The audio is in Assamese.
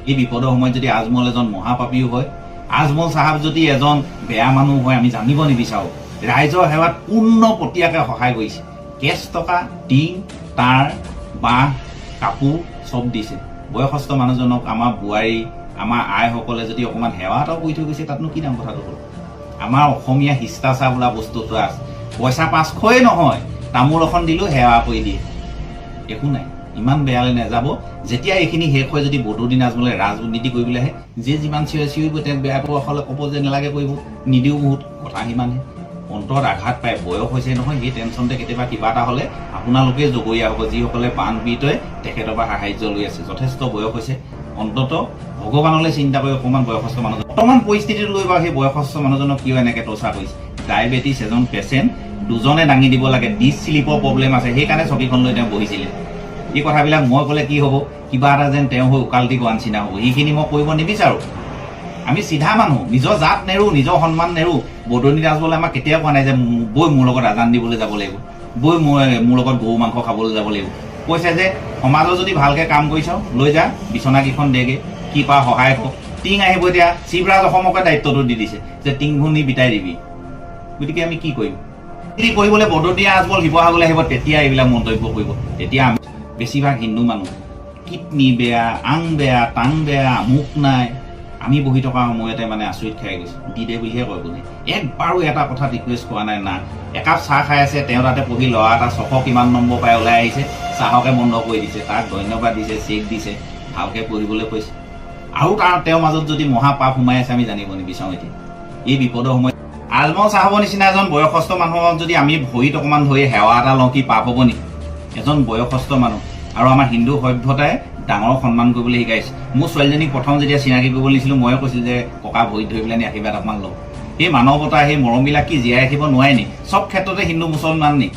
এই বিপদৰ সময়ত যদি আজমল এজন মহাপাপীও হয়, আজমল চাহাব যদি এজন বেয়া মানুহ হয় আমি জানিব নিবিচাৰোঁ। ৰাইজৰ সেৱাত পূৰ্ণ পটীয়াকৈ সহায় কৰিছে। কেছ টকা, টিং, তাঁৰ, বাঁহ, কাপোৰ চব দিছে। বয়সস্থ মানুহজনক আমাৰ বোৱাৰী, আমাৰ আইসকলে যদি অকণমান সেৱা এটাও কৰি থৈ গৈছে, তাতনো কি দাম কথাটো হ'ল। আমাৰ অসমীয়া শিষ্টাচাৰ বোলা বস্তু এটা আছে। পইচা 500ই নহয়, তামোল এখন দিলেও সেৱা কৰি দিয়ে, একো নাই। ইমান বেয়ালৈ নাযাব। যেতিয়া এইখিনি শেষ হয়, যদি বদৰুদ্দিন আজমলে ৰাজনীতি কৰিবলৈ আহে, যে যিমান চিঞৰিব তেওঁক বেয়া পাব হ'লে ক'ব যে নালাগে কৰিব, নিদিও বহুত কথা সিমানহে। অন্তৰত আঘাত পায়, বয়স হৈছে নহয়, সেই টেনশ্যনতে কেতিয়াবা কিবা এটা হ'লে আপোনালোকে জগৰীয়া হ'ব, যিসকলে বানপীড়িতই তেখেতৰ পৰা সাহায্য লৈ আছে। যথেষ্ট বয়স হৈছে, অন্তত ভগৱানলৈ চিন্তা কৰি অকণমান বয়সস্থ মানুহজন বৰ্তমান পৰিস্থিতিটো লৈ বাৰু সেই বয়সস্থ মানুহজনক কিয় এনেকৈ টৰ্চাৰ কৰিছে। ডায়েবেটিছ এজন পেচেণ্ট, দুজনে দাঙি দিব লাগে, ডিছ শ্লিপৰ প্ৰব্লেম আছে, সেইকাৰণে চকীখন লৈ তেওঁ বহিছিলে। এই কথাবিলাক মই ক'লে কি হ'ব, কিবা এটা যেন তেওঁ হৈ উকালতি কৰাৰ নিচিনা হ'ব। সেইখিনি মই কৰিব নিবিচাৰোঁ। আমি চিধা মানুহ, নিজৰ জাত নেৰোঁ, নিজৰ সন্মান নেৰোঁ। বদৰুদ্দিন আজমলে আমাক কেতিয়াও কোৱা নাই যে বৈ মোৰ লগত আজান দিবলৈ যাব লাগিব, বৈ মোৰ লগত গৰু মাংস খাবলৈ যাব লাগিব। কৈছে যে সমাজৰ যদি ভালকৈ কাম কৰিছ লৈ যা, বিচনাকেইখন দেগে, কি পা সহায় কৰ। টিং আহিব এতিয়া, শিৱৰাজ অসমকে দায়িত্বটো দি দিছে যে টিংখন নি বিটাই দিবি। গতিকে আমি কি কৰিম? যদি কৰিবলৈ বদৰুদ্দিন আজমল শিৱসাগৰলৈ আহিব, তেতিয়া এইবিলাক মন্তব্য কৰিব। তেতিয়া আমি বেছিভাগ হিন্দু মানুহ, কিডনী বেয়া, আং বেয়া, টাং বেয়া, আমুক নাই, আমি বহি থকা সময়তে মানে আচৰিত খাই গৈছোঁ। দি দে বুলিহে কয় কোনে, একবাৰো এটা কথা ৰিকুৱেষ্ট কৰা নাই। না একাপ চাহ খাই আছে, তেওঁ তাতে পঢ়ি ল'ৰা এটা 600 কিমান নম্বৰ পাই ওলাই আহিছে, চাহকে বন্ধ কৰি দিছে, তাক ধন্যবাদ দিছে, চেক দিছে, ভালকৈ পঢ়িবলৈ কৈছে। আৰু তেওঁৰ মাজত যদি মহাপাপ সোমাই আছে আমি জানিব নিবিচাৰোঁ। এতিয়া এই বিপদৰ সময়ত আজমল চাহাবৰ নিচিনা এজন বয়সস্থ মানুহক যদি আমি ভৰিত অকণমান ধৰি সেৱা এটা লওঁ, কি পাপ হ'ব নেকি? এজন বয়সস্থ মানুহ, আৰু আমাৰ হিন্দু সভ্যতাই ডাঙৰক সন্মান কৰিবলৈ শিকাইছে। মোৰ ছোৱালীজনীক প্ৰথম যেতিয়া চিনাকি কৰিবলৈ দিছিলোঁ, ময়ে কৈছিলোঁ যে ককা ভৰিত ধৰি পেলাই নি আশীৰ্বাদ অকণমান লওঁ। সেই মানৱতা, সেই মৰমবিলাক কি জীয়াই ৰাখিব নোৱাৰে নি? চব ক্ষেত্ৰতে হিন্দু মুছলমান নি?